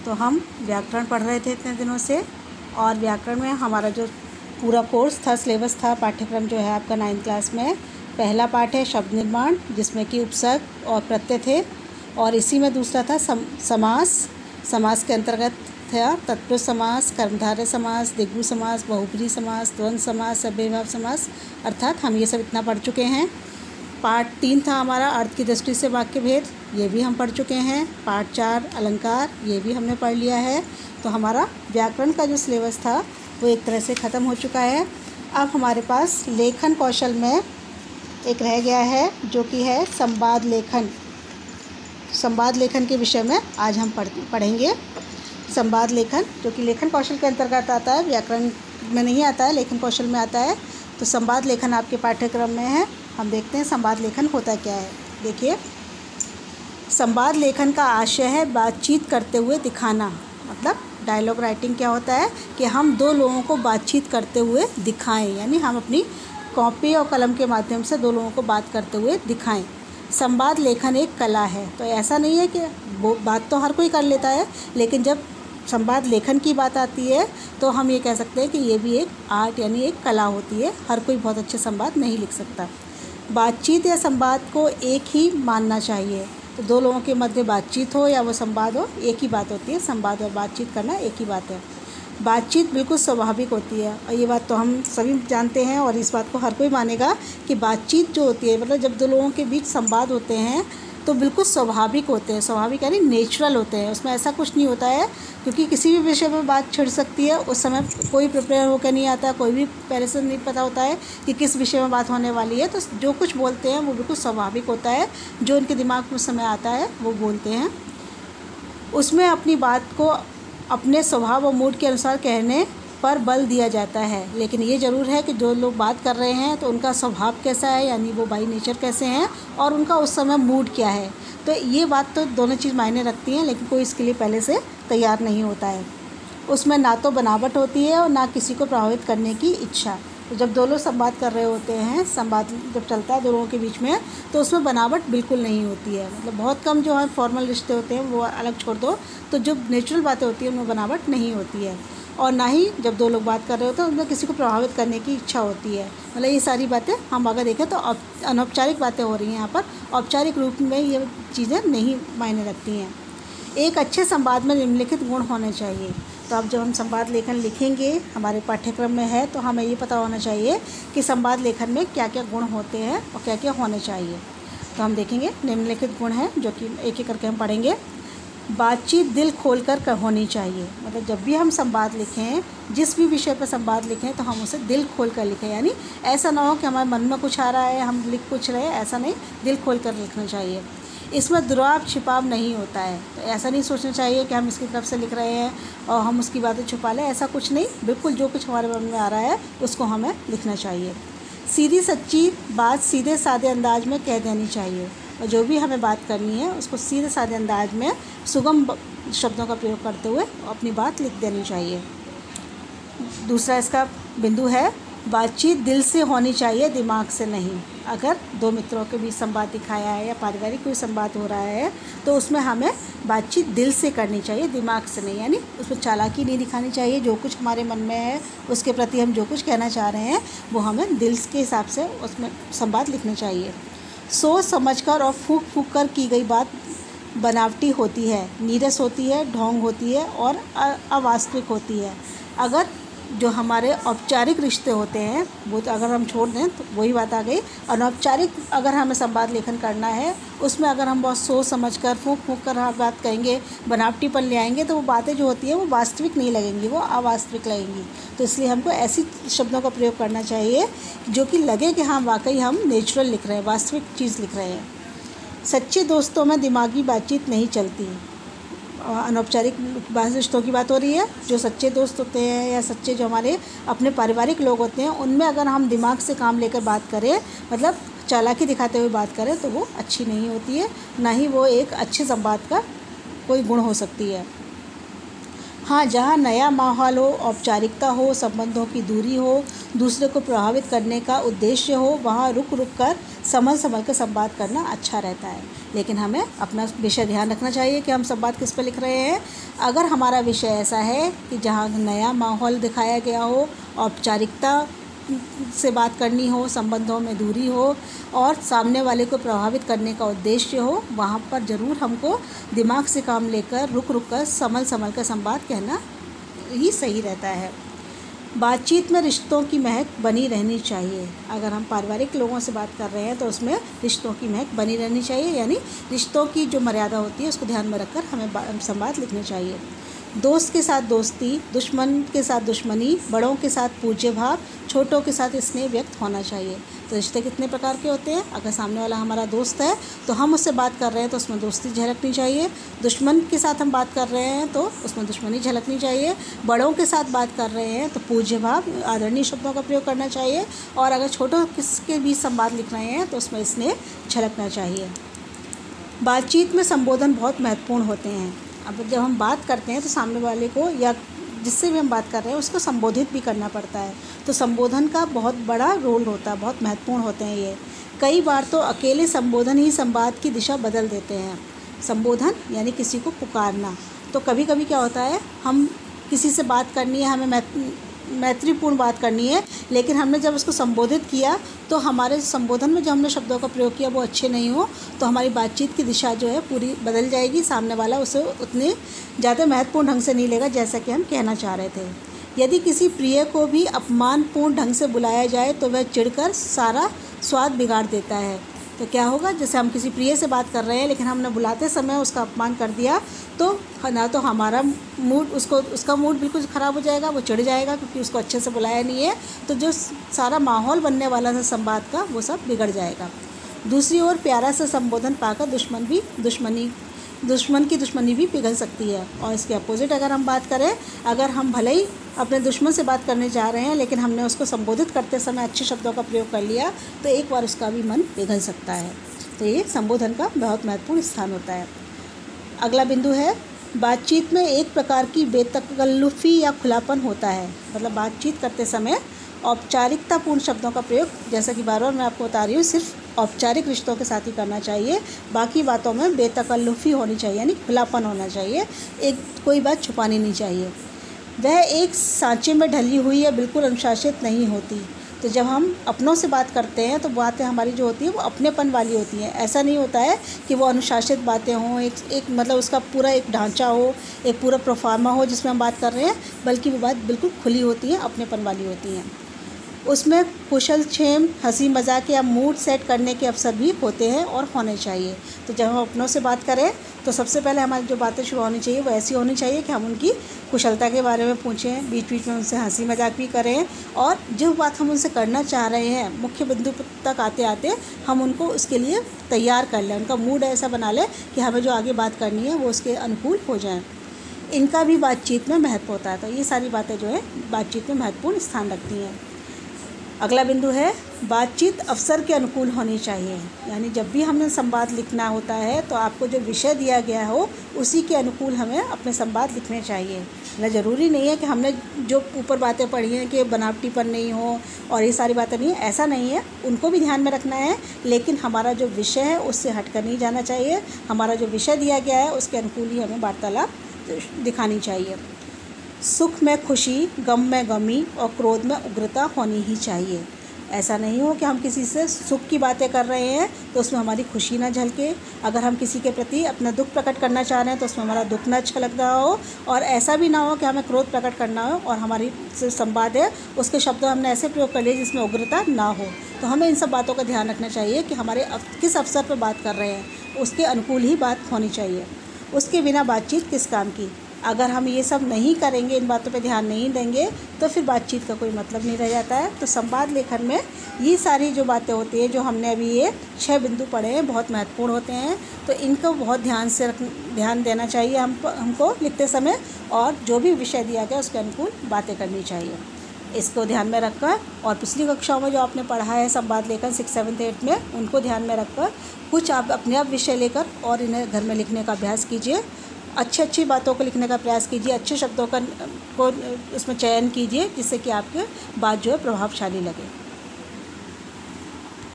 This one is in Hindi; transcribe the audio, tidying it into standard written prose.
तो हम व्याकरण पढ़ रहे थे इतने दिनों से, और व्याकरण में हमारा जो पूरा कोर्स था, सिलेबस था, पाठ्यक्रम जो है आपका 9th क्लास में पहला पाठ है शब्द निर्माण, जिसमें कि उपसर्ग और प्रत्यय थे, और इसी में दूसरा था समास। समास के अंतर्गत था तत्पुरुष समास, कर्मधारय समास, द्विगु समास, बहुब्रीहि समास, द्वंद्व समास, अव्ययीभाव समास। अर्थात हम ये सब इतना पढ़ चुके हैं। पार्ट 3 था हमारा अर्थ की दृष्टि से वाक्य भेद, ये भी हम पढ़ चुके हैं। पार्ट 4 अलंकार, ये भी हमने पढ़ लिया है। तो हमारा व्याकरण का जो सिलेबस था वो एक तरह से ख़त्म हो चुका है। अब हमारे पास लेखन कौशल में एक रह गया है, जो कि है संवाद लेखन। संवाद लेखन के विषय में आज हम पढ़ेंगे। संवाद लेखन जो कि लेखन कौशल के अंतर्गत आता है, व्याकरण में नहीं आता है, लेखन कौशल में आता है। तो संवाद लेखन आपके पाठ्यक्रम में है। हम देखते हैं संवाद लेखन होता क्या है। देखिए, संवाद लेखन का आशय है बातचीत करते हुए दिखाना। मतलब डायलॉग राइटिंग क्या होता है कि हम दो लोगों को बातचीत करते हुए दिखाएं, यानी हम अपनी कॉपी और कलम के माध्यम से दो लोगों को बात करते हुए दिखाएं। संवाद लेखन एक कला है। तो ऐसा नहीं है कि वो बात तो हर कोई कर लेता है, लेकिन जब संवाद लेखन की बात आती है तो हम ये कह सकते हैं कि ये भी एक आर्ट यानी एक कला होती है। हर कोई बहुत अच्छे संवाद नहीं लिख सकता। बातचीत या संवाद को एक ही मानना चाहिए। तो दो लोगों के मध्य बातचीत हो या वो संवाद हो, एक ही बात होती है। संवाद और बातचीत करना एक ही बात है। बातचीत बिल्कुल स्वाभाविक होती है, और ये बात तो हम सभी जानते हैं, और इस बात को हर कोई मानेगा कि बातचीत जो होती है, मतलब जब दो लोगों के बीच संवाद होते हैं तो बिल्कुल स्वाभाविक होते हैं। स्वाभाविक यानी नेचुरल होते हैं। उसमें ऐसा कुछ नहीं होता है, क्योंकि किसी भी विषय पर बात छिड़ सकती है। उस समय कोई प्रिपेयर होकर नहीं आता, कोई भी पहले से नहीं पता होता है कि किस विषय में बात होने वाली है। तो जो कुछ बोलते हैं वो बिल्कुल स्वाभाविक होता है। जो उनके दिमाग में उस समय आता है वो बोलते हैं। उसमें अपनी बात को अपने स्वभाव और मूड के अनुसार कहने पर बल दिया जाता है। लेकिन ये ज़रूर है कि जो लोग बात कर रहे हैं तो उनका स्वभाव कैसा है, यानी वो बाई नेचर कैसे हैं, और उनका उस समय मूड क्या है। तो ये बात तो दोनों चीज़ मायने रखती हैं, लेकिन कोई इसके लिए पहले से तैयार नहीं होता है। उसमें ना तो बनावट होती है और ना किसी को प्रभावित करने की इच्छा। तो जब दो लोग संवाद कर रहे होते हैं, संवाद जब चलता है दो लोगों के बीच में, तो उसमें बनावट बिल्कुल नहीं होती है। मतलब बहुत कम जो है फॉर्मल रिश्ते होते हैं वो अलग छोड़ दो, तो जो नेचुरल बातें होती हैं उनमें बनावट नहीं होती है। और ना ही जब दो लोग बात कर रहे होते हैं उनमें किसी को प्रभावित करने की इच्छा होती है। मतलब ये सारी बातें हम अगर देखें तो अनौपचारिक बातें हो रही हैं यहाँ पर। औपचारिक रूप में ये चीज़ें नहीं मायने रखती हैं। एक अच्छे संवाद में निम्नलिखित गुण होने चाहिए। तो अब जब हम संवाद लेखन लिखेंगे, हमारे पाठ्यक्रम में है, तो हमें ये पता होना चाहिए कि संवाद लेखन में क्या क्या गुण होते हैं और क्या क्या होने चाहिए। तो हम देखेंगे निम्नलिखित गुण हैं, जो कि एक एक करके हम पढ़ेंगे। बातचीत दिल खोलकर होनी चाहिए। मतलब जब भी हम संवाद लिखें, जिस भी विषय पर संवाद लिखें, तो हम उसे दिल खोल कर लिखें। यानी ऐसा ना हो कि हमारे मन में कुछ आ रहा है हम लिख कुछ रहे, ऐसा नहीं, दिल खोल कर लिखना चाहिए। इसमें दुराव छिपाव नहीं होता है। तो ऐसा नहीं सोचना चाहिए कि हम इसकी तरफ से लिख रहे हैं और हम उसकी बातें छुपा लें, ऐसा कुछ नहीं। बिल्कुल जो कुछ हमारे मन में आ रहा है उसको हमें लिखना चाहिए। सीधी सच्ची बात सीधे सादे अंदाज में कह देनी चाहिए, और जो भी हमें बात करनी है उसको सीधे सादे अंदाज में सुगम शब्दों का प्रयोग करते हुए अपनी बात लिख देनी चाहिए। दूसरा इसका बिंदु है, बातचीत दिल से होनी चाहिए, दिमाग से नहीं। अगर दो मित्रों के बीच संवाद दिखाया है या पारिवारिक कोई संवाद हो रहा है, तो उसमें हमें बातचीत दिल से करनी चाहिए, दिमाग से नहीं। यानी उसमें चालाकी नहीं दिखानी चाहिए। जो कुछ हमारे मन में है उसके प्रति हम जो कुछ कहना चाह रहे हैं वो हमें दिल के हिसाब से उसमें संवाद लिखने चाहिए। सोच समझकर और फूंक फूंक कर की गई बात बनावटी होती है, नीरस होती है, ढोंग होती है और अवास्तविक होती है। अगर जो हमारे औपचारिक रिश्ते होते हैं वो तो अगर हम छोड़ दें तो वही बात आ गई। अनौपचारिक अगर हमें संवाद लेखन करना है, उसमें अगर हम बहुत सोच समझ कर फूंक फूंक कर हर बात कहेंगे, बनावटीपन ले आएंगे, तो वो बातें जो होती हैं वो वास्तविक नहीं लगेंगी, वो अवास्तविक लगेंगी। तो इसलिए हमको ऐसी शब्दों का प्रयोग करना चाहिए जो कि लगे कि हाँ वाकई हम नेचुरल लिख रहे हैं, वास्तविक चीज़ लिख रहे हैं। सच्चे दोस्तों में दिमागी बातचीत नहीं चलती। अनौपचारिक रिश्तों की बात हो रही है। जो सच्चे दोस्त होते हैं या सच्चे जो हमारे अपने पारिवारिक लोग होते हैं, उनमें अगर हम दिमाग से काम लेकर बात करें, मतलब चालाकी दिखाते हुए बात करें, तो वो अच्छी नहीं होती है, ना ही वो एक अच्छे संवाद का कोई गुण हो सकती है। हाँ, जहाँ नया माहौल हो, औपचारिकता हो, संबंधों की दूरी हो, दूसरे को प्रभावित करने का उद्देश्य हो, वहाँ रुक रुक कर संभल कर संवाद करना अच्छा रहता है। लेकिन हमें अपना विषय ध्यान रखना चाहिए कि हम संवाद किस पर लिख रहे हैं। अगर हमारा विषय ऐसा है कि जहाँ नया माहौल दिखाया गया हो, औपचारिकता से बात करनी हो, संबंधों में दूरी हो और सामने वाले को प्रभावित करने का उद्देश्य हो, वहाँ पर ज़रूर हमको दिमाग से काम लेकर रुक रुक कर संभल कर संवाद कहना ही सही रहता है। बातचीत में रिश्तों की महक बनी रहनी चाहिए। अगर हम पारिवारिक लोगों से बात कर रहे हैं तो उसमें रिश्तों की महक बनी रहनी चाहिए, यानी रिश्तों की जो मर्यादा होती है उसको ध्यान में रखकर हमें संवाद लिखना चाहिए। दोस्त के साथ दोस्ती, दुश्मन के साथ दुश्मनी, बड़ों के साथ पूज्य भाव, छोटों के साथ स्नेह व्यक्त होना चाहिए। तो रिश्ते कितने प्रकार के होते हैं। अगर सामने वाला हमारा दोस्त है तो हम उससे बात कर रहे हैं तो उसमें दोस्ती झलकनी चाहिए। दुश्मन के साथ हम बात कर रहे हैं तो उसमें दुश्मनी झलकनी चाहिए। बड़ों के साथ बात कर रहे हैं तो पूज्य भाव, आदरणीय शब्दों का प्रयोग करना चाहिए। और अगर छोटों के बीच संवाद लिख रहे हैं तो उसमें स्नेह झलकना चाहिए। बातचीत में संबोधन बहुत महत्वपूर्ण होते हैं। अब जब हम बात करते हैं तो सामने वाले को या जिससे भी हम बात कर रहे हैं उसको संबोधित भी करना पड़ता है। तो संबोधन का बहुत बड़ा रोल होता है, बहुत महत्वपूर्ण होते हैं ये। कई बार तो अकेले संबोधन ही संवाद की दिशा बदल देते हैं। संबोधन यानी किसी को पुकारना। तो कभी कभी क्या होता है, हम किसी से बात करनी है, हमें मैत्रीपूर्ण बात करनी है, लेकिन हमने जब उसको संबोधित किया तो हमारे संबोधन में जो हमने शब्दों का प्रयोग किया वो अच्छे नहीं हो, तो हमारी बातचीत की दिशा जो है पूरी बदल जाएगी। सामने वाला उसे उतने ज़्यादा महत्वपूर्ण ढंग से नहीं लेगा जैसा कि हम कहना चाह रहे थे। यदि किसी प्रिय को भी अपमानपूर्ण ढंग से बुलाया जाए तो वह चिढ़कर सारा स्वाद बिगाड़ देता है। तो क्या होगा, जैसे हम किसी प्रिय से बात कर रहे हैं लेकिन हमने बुलाते समय उसका अपमान कर दिया तो ना तो हमारा मूड, उसका मूड बिल्कुल ख़राब हो जाएगा, वो चिढ़ जाएगा क्योंकि उसको अच्छे से बुलाया नहीं है। तो जो सारा माहौल बनने वाला था संवाद का वो सब बिगड़ जाएगा। दूसरी ओर प्यारा से संबोधन पाकर दुश्मन की दुश्मनी भी पिघल सकती है। और इसके अपोजिट अगर हम बात करें, अगर हम भले ही अपने दुश्मन से बात करने जा रहे हैं लेकिन हमने उसको संबोधित करते समय अच्छे शब्दों का प्रयोग कर लिया तो एक बार उसका भी मन पिघल सकता है। तो ये संबोधन का बहुत महत्वपूर्ण स्थान होता है। अगला बिंदु है, बातचीत में एक प्रकार की बेतकल्लुफ़ी या खुलापन होता है। मतलब बातचीत करते समय औपचारिकतापूर्ण शब्दों का प्रयोग, जैसा कि बार बार मैं आपको बता रही हूँ, सिर्फ औपचारिक रिश्तों के साथ ही करना चाहिए। बाकी बातों में बेतकल्लुफ़ी होनी चाहिए, यानी खुलापन होना चाहिए, कोई बात छुपानी नहीं चाहिए। वह एक सांचे में ढली हुई या बिल्कुल अनुशासित नहीं होती। तो जब हम अपनों से बात करते हैं तो बातें हमारी जो होती है वो अपनेपन वाली होती हैं। ऐसा नहीं होता है कि वो अनुशासित बातें हों, एक मतलब उसका पूरा एक ढांचा हो, एक पूरा प्रोफार्मा हो जिसमें हम बात कर रहे हैं, बल्कि वो बात बिल्कुल खुली होती है, अपनेपन वाली होती हैं। उसमें कुशल क्षेम, हंसी मजाक या मूड सेट करने के अवसर भी होते हैं और होने चाहिए। तो जब हम अपनों से बात करें तो सबसे पहले हमारी जो बातें शुरू होनी चाहिए वो ऐसी होनी चाहिए कि हम उनकी कुशलता के बारे में पूछें, बीच बीच में उनसे हंसी मजाक भी करें और जो बात हम उनसे करना चाह रहे हैं मुख्य बिंदु तक आते आते हम उनको उसके लिए तैयार कर लें, उनका मूड ऐसा बना लें कि हमें जो आगे बात करनी है वो उसके अनुकूल हो जाए। इनका भी बातचीत में महत्व होता है। तो ये सारी बातें जो है बातचीत में महत्वपूर्ण स्थान रखती हैं। अगला बिंदु है, बातचीत अवसर के अनुकूल होनी चाहिए। यानी जब भी हमने संवाद लिखना होता है तो आपको जो विषय दिया गया हो उसी के अनुकूल हमें अपने संवाद लिखने चाहिए। ना ज़रूरी नहीं है कि हमने जो ऊपर बातें पढ़ी हैं कि बनावटीपन नहीं हो और ये सारी बातें नहीं है, ऐसा नहीं है, उनको भी ध्यान में रखना है। लेकिन हमारा जो विषय है उससे हटकर नहीं जाना चाहिए। हमारा जो विषय दिया गया है उसके अनुकूल ही हमें वार्तालाप दिखानी चाहिए। सुख में खुशी, गम में गमी और क्रोध में उग्रता होनी ही चाहिए। ऐसा नहीं हो कि हम किसी से सुख की बातें कर रहे हैं तो उसमें हमारी खुशी ना झलके। अगर हम किसी के प्रति अपना दुख प्रकट करना चाह रहे हैं तो उसमें हमारा दुख ना झलक रहा हो। और ऐसा भी ना हो कि हमें क्रोध प्रकट करना हो और हमारी जो संवाद है उसके शब्द हमने ऐसे प्रयोग कर लिए जिसमें उग्रता ना हो। तो हमें इन सब बातों का ध्यान रखना चाहिए कि हमारे किस अवसर पर बात कर रहे हैं उसके अनुकूल ही बात होनी चाहिए। उसके बिना बातचीत किस काम की। अगर हम ये सब नहीं करेंगे, इन बातों पे ध्यान नहीं देंगे तो फिर बातचीत का कोई मतलब नहीं रह जाता है। तो संवाद लेखन में ये सारी जो बातें होती हैं जो हमने अभी ये 6 बिंदु पढ़े हैं बहुत महत्वपूर्ण होते हैं। तो इनको बहुत ध्यान देना चाहिए हमको लिखते समय, और जो भी विषय दिया गया उसके अनुकूल बातें करनी चाहिए। इसको ध्यान में रखकर और पिछली कक्षाओं में जो आपने पढ़ा है संवाद लेखन 6, 7, 8 में, उनको ध्यान में रखकर कुछ आप अपने आप विषय लेकर और इन्हें घर में लिखने का अभ्यास कीजिए। अच्छी अच्छी बातों को लिखने का प्रयास कीजिए, अच्छे शब्दों को उसमें चयन कीजिए, जिससे कि आपके बात जो है प्रभावशाली लगे।